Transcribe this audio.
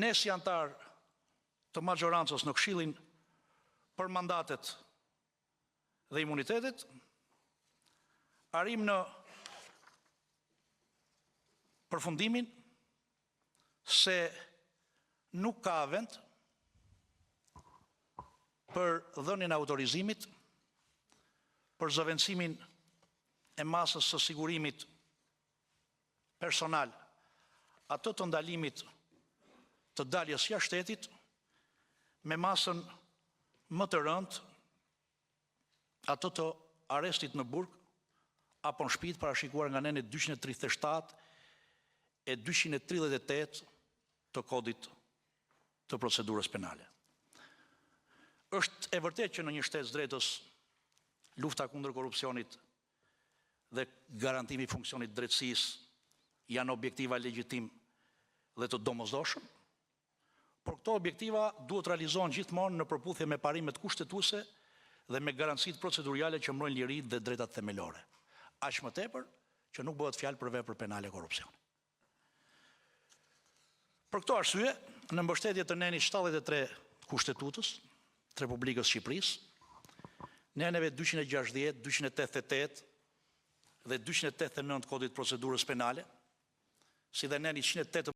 ne si antar të majorancës në Këshillin për mandatet dhe imunitetit, arrim në përfundimin se nuk ka vend për dhënien e autorizimit për zëvendësimin e masës së sigurimit personal, ato të ndalimit të daljes jashtë shtetit, me masën më të rëndë, ato të arrestit në burg apo në shtëpi, parashikuar nga nenet 237 e 238 të kodit të procedurës penale. Është e vërtet që në një shtet drejtës lufta kundër korrupsionit dhe garantimi i funksionit të drejtësisë janë objektiva legjitim dhe të domosdoshëm, por këto objektiva duhet realizohen gjithmonë në përputhje me parimet kushtetuese dhe me garancitë procedurale që mbrojnë liritë dhe drejtat themelore. Aq më tepër që nuk bëhet fjalë për vepër penale korrupsioni. Për këto arsye, në mbështetje të nenit 73 Kushtetutës të Republikës Shqipërisë, neneve 260, 288 dhe 289 kodit procedurës penale, si dhe nenit 108